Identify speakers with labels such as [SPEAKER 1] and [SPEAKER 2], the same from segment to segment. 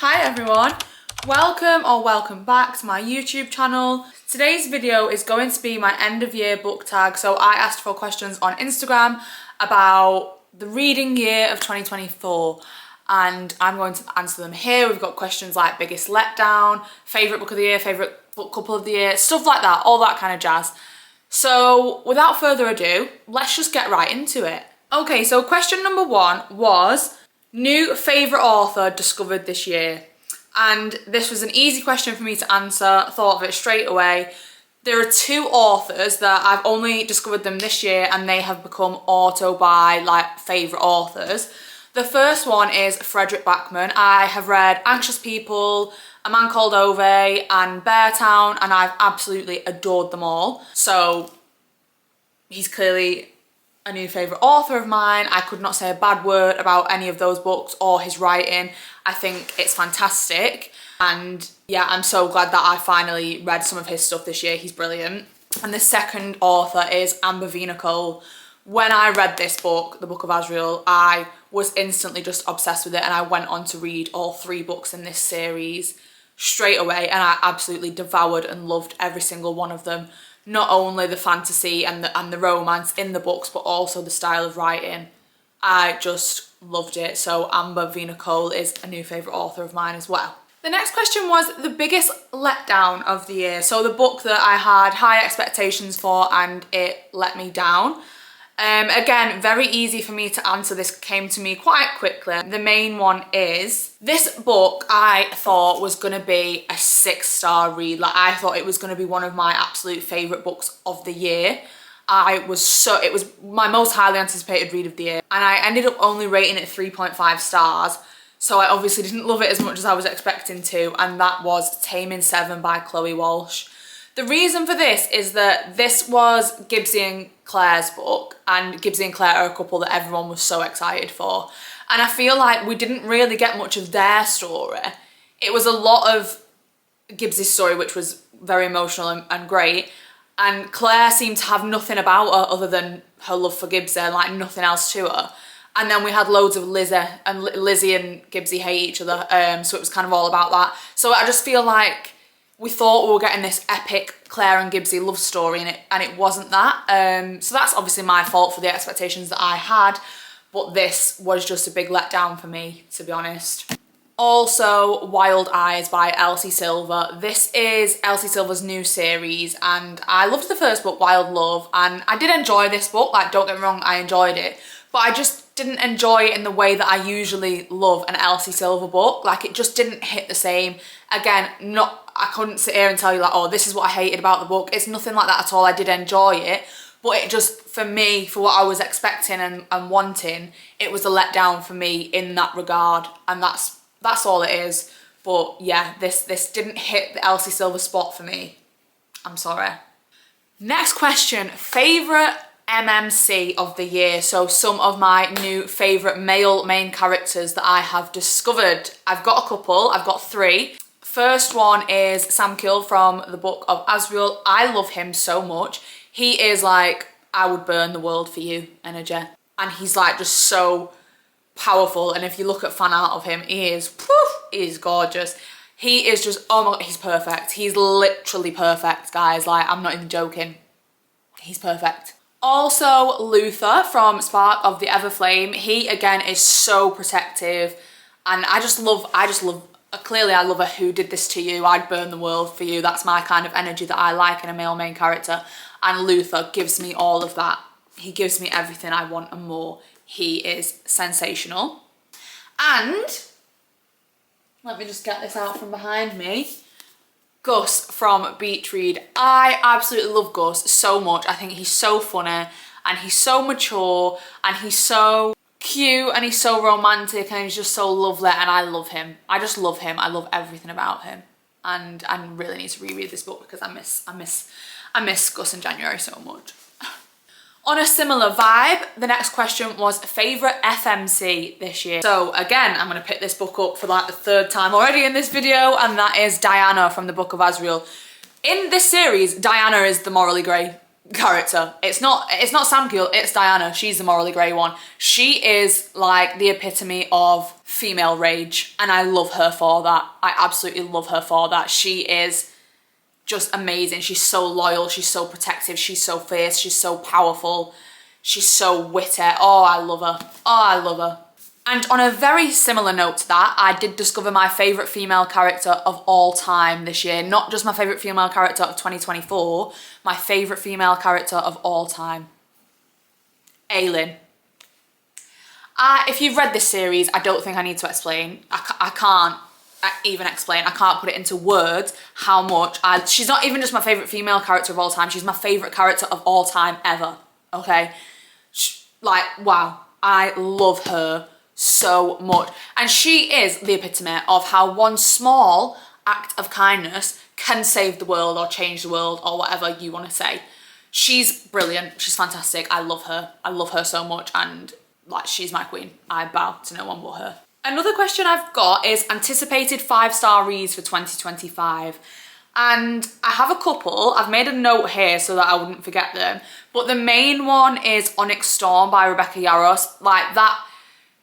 [SPEAKER 1] Hi everyone, welcome back to my YouTube channel. Today's video is going to be my end of year book tag. So I asked for questions on Instagram about the reading year of 2024 and I'm going to answer them here. We've got questions like biggest letdown, favourite book of the year, favourite book couple of the year, stuff like that, all that kind of jazz. So without further ado, let's just get right into it. Okay, so question number one was new favourite author discovered this year. And this was an easy question for me to answer, thought of it straight away. There are two authors that I've only discovered them this year and they have become auto-buy, like, favourite authors. The first one is Frederick Backman. I have read Anxious People, A Man Called Ove and Beartown and I've absolutely adored them all. So he's clearly a new favourite author of mine. I could not say a bad word about any of those books or his writing. I think it's fantastic. And yeah, I'm so glad that I finally read some of his stuff this year. He's brilliant. And the second author is Amber V. Nicole. When I read this book, The Book of Asriel, I was instantly just obsessed with it and I went on to read all 3 books in this series straight away and I absolutely devoured and loved every single one of them. Not only the fantasy and the romance in the books, but also the style of writing. I just loved it. So Amber V. Nicole is a new favourite author of mine as well. The next question was the biggest letdown of the year. So the book that I had high expectations for and it let me down. Again, very easy for me to answer. This came to me quite quickly. The main one is this book I thought was going to be a 6-star read. Like, I thought it was going to be one of my absolute favourite books of the year. It was my most highly anticipated read of the year and I ended up only rating it 3.5 stars. So I obviously didn't love it as much as I was expecting to, and that was Taming 7 by Chloe Walsh. The reason for this is that this was Gibbsy and Claire's book, and Gibbsy and Claire are a couple that everyone was so excited for. And I feel like we didn't really get much of their story. It was a lot of Gibbsy's story, which was very emotional and great. And Claire seemed to have nothing about her other than her love for Gibbsy, like nothing else to her. And then we had loads of Lizzie, and Lizzie and Gibbsy hate each other, so it was kind of all about that. So I just feel like we thought we were getting this epic Claire and Gibbsy love story and it wasn't that. So that's obviously my fault for the expectations that I had, but this was just a big letdown for me, to be honest. Also, Wild Eyes by Elsie Silver. This is Elsie Silver's new series and I loved the first book, Wild Love, and I did enjoy this book, like, don't get me wrong, I enjoyed it, but I just didn't enjoy it in the way that I usually love an Elsie Silver book. Like, it just didn't hit the same. Again, I couldn't sit here and tell you like, oh, this is what I hated about the book. It's nothing like that at all. I did enjoy it, but it just, for me, for what I was expecting and wanting, it was a letdown for me in that regard, and that's all it is. But yeah, this didn't hit the Elsie Silver spot for me. I'm sorry. Next question, favourite MMC of the year. So some of my new favourite male main characters that I have discovered. I've got a couple, I've got 3. First one is Sam Kill from The Book of Asriel. I love him so much. He is like, I would burn the world for you energy. And he's like just so powerful. And if you look at fan art of him, he is gorgeous. He is just, oh my God, he's perfect. He's literally perfect, guys. Like, I'm not even joking. He's perfect. Also, Luther from Spark of the Everflame. He, again, is so protective. And I just love, clearly I love a who did this to you, I'd burn the world for you. That's my kind of energy that I like in a male main character. And Luther gives me all of that. He gives me everything I want and more. He is sensational. And, let me just get this out from behind me. Gus from Beach Read. I absolutely love Gus so much. I think he's so funny and he's so mature and he's so cute and he's so romantic and he's just so lovely and I love him. I just love him. I love everything about him. And I really need to reread this book because I miss Gus and January so much. On a similar vibe, the next question was favourite FMC this year. So again, I'm going to pick this book up for like the 3rd time already in this video, and that is Diana from The Book of Asriel. In this series, Diana is the morally grey character. It's not Sam Keel, it's Diana. She's the morally grey one. She is like the epitome of female rage, and I love her for that. I absolutely love her for that. She is just amazing. She's so loyal, she's so protective, she's so fierce, she's so powerful, she's so witty. Oh, I love her. Oh, I love her. And on a very similar note to that, I did discover my favourite female character of all time this year. Not just my favourite female character of 2024, my favourite female character of all time. Aylin. If you've read this series, I don't think I need to explain. I can't even explain. I can't put it into words how much she's not even just my favourite female character of all time, she's my favourite character of all time ever, okay? Like, wow, I love her so much. And she is the epitome of how one small act of kindness can save the world or change the world or whatever you want to say. She's brilliant. She's fantastic. I love her. I love her so much, and like, she's my queen. I bow to no one but her. Another question I've got is anticipated 5-star reads for 2025. And I have a couple. I've made a note here so that I wouldn't forget them. But the main one is Onyx Storm by Rebecca Yarros. Like that,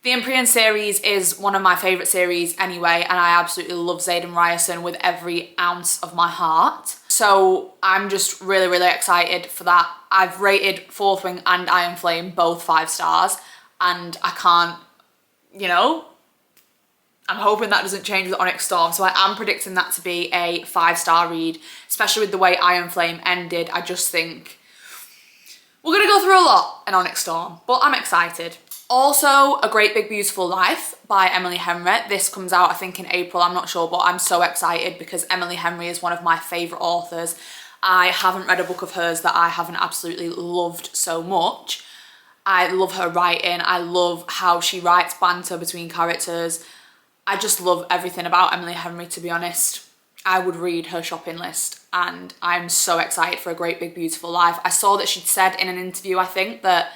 [SPEAKER 1] the Empyrean series is one of my favourite series anyway, and I absolutely love Xaden Ryerson with every ounce of my heart. So I'm just really, really excited for that. I've rated Fourth Wing and Iron Flame both 5 stars, and I can't, you know, I'm hoping that doesn't change with Onyx Storm. So I am predicting that to be a 5-star read, especially with the way Iron Flame ended. I just think we're gonna go through a lot in Onyx Storm, but I'm excited. Also, A Great Big Beautiful Life by Emily Henry. This comes out, I think, in April, I'm not sure, but I'm so excited because Emily Henry is one of my favourite authors. I haven't read a book of hers that I haven't absolutely loved so much. I love her writing. I love how she writes banter between characters. I just love everything about Emily Henry, to be honest. I would read her shopping list, and I'm so excited for A Great Big Beautiful Life. I saw that she'd said in an interview, I think, that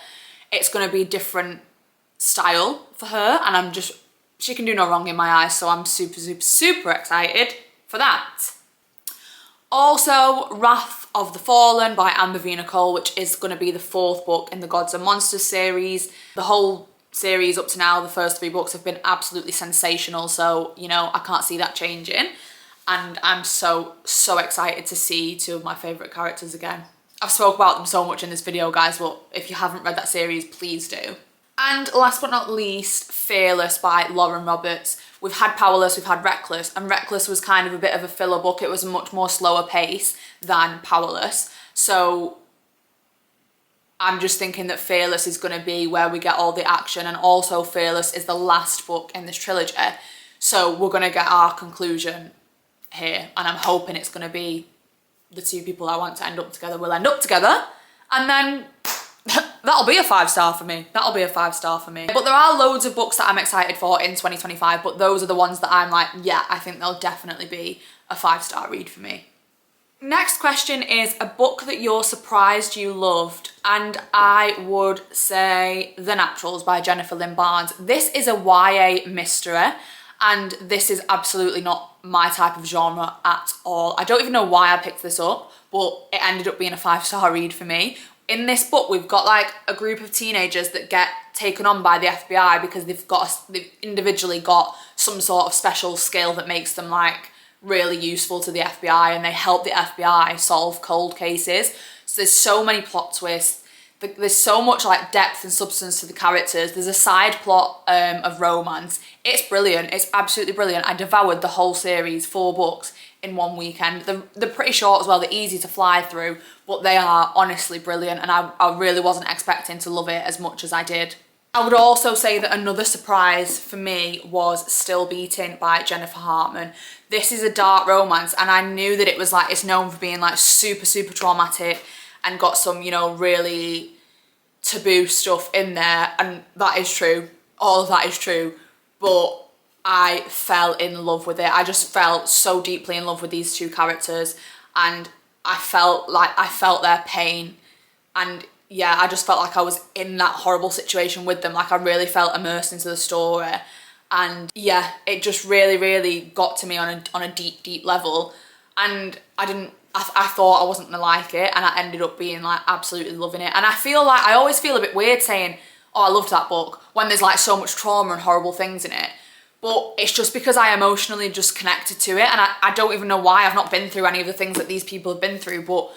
[SPEAKER 1] it's going to be different style for her, and she can do no wrong in my eyes, so I'm super, super, super excited for that. Also, Wrath of the Fallen by Amber V. Nicole, which is going to be the 4th book in the Gods and Monsters series. The whole series up to now, the first 3 books have been absolutely sensational, so, you know, I can't see that changing. And I'm so, so excited to see 2 of my favourite characters again. I've spoke about them so much in this video, guys, but if you haven't read that series, please do. And last but not least, Fearless by Lauren Roberts. We've had Powerless, we've had Reckless, and Reckless was kind of a bit of a filler book. It was a much more slower pace than Powerless. So I'm just thinking that Fearless is going to be where we get all the action, and also Fearless is the last book in this trilogy. So we're going to get our conclusion here, and I'm hoping it's going to be the 2 people I want to end up together will end up together, and then that'll be a 5-star for me. That'll be a 5-star for me. But there are loads of books that I'm excited for in 2025, but those are the ones that I'm like, yeah, I think they'll definitely be a 5-star read for me. Next question is a book that you're surprised you loved, and I would say The Naturals by Jennifer Lynn Barnes. This is a YA mystery, and this is absolutely not my type of genre at all. I don't even know why I picked this up, but it ended up being a 5-star read for me. In this book, we've got like a group of teenagers that get taken on by the FBI because they've individually got some sort of special skill that makes them like really useful to the FBI, and they help the FBI solve cold cases. So there's so many plot twists. There's so much like depth and substance to the characters. There's a side plot of romance. It's brilliant. It's absolutely brilliant. I devoured the whole series, 4 books, in one weekend. They're pretty short as well. They're easy to fly through, but they are honestly brilliant, and I really wasn't expecting to love it as much as I did. I would also say that another surprise for me was Still Beating by Jennifer Hartman. This is a dark romance, and I knew that it was like, it's known for being like super, super traumatic and got some, you know, really taboo stuff in there, and that is true. All of that is true, but I fell in love with it. I just felt so deeply in love with these 2 characters, and I felt their pain, and yeah, I just felt like I was in that horrible situation with them. Like I really felt immersed into the story, and yeah, it just really, really got to me on a deep, deep level. And I didn't I thought I wasn't gonna like it, and I ended up being like absolutely loving it. And I feel like I always feel a bit weird saying, oh, I loved that book, when there's like so much trauma and horrible things in it. But it's just because I emotionally just connected to it, and I don't even know why. I've not been through any of the things that these people have been through, but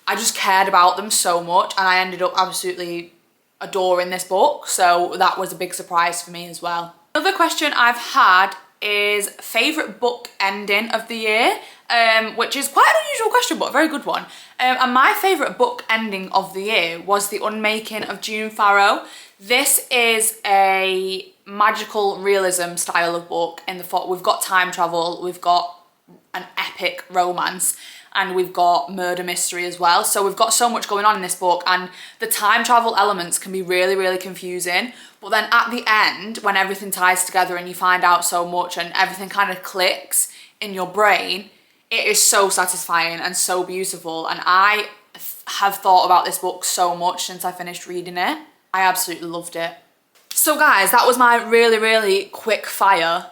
[SPEAKER 1] I just cared about them so much, and I ended up absolutely adoring this book. So that was a big surprise for me as well. Another question I've had is favourite book ending of the year, which is quite an unusual question, but a very good one. And my favourite book ending of the year was The Unmaking of June Farrow. This is a magical realism style of book in the thought we've got time travel, we've got an epic romance, and we've got murder mystery as well. So we've got so much going on in this book, and the time travel elements can be really, really confusing. But then at the end, when everything ties together and you find out so much and everything kind of clicks in your brain, it is so satisfying and so beautiful. And I have thought about this book so much since I finished reading it. I absolutely loved it. So guys, that was my really, really quick fire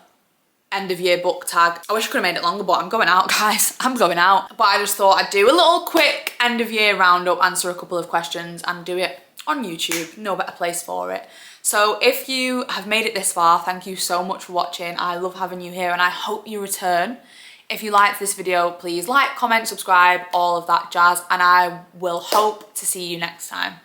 [SPEAKER 1] end of year book tag. I wish I could have made it longer, but I'm going out, guys. I'm going out. But I just thought I'd do a little quick end of year roundup, answer a couple of questions, and do it on YouTube. No better place for it. So if you have made it this far, thank you so much for watching. I love having you here, and I hope you return. If you liked this video, please like, comment, subscribe, all of that jazz, and I will hope to see you next time.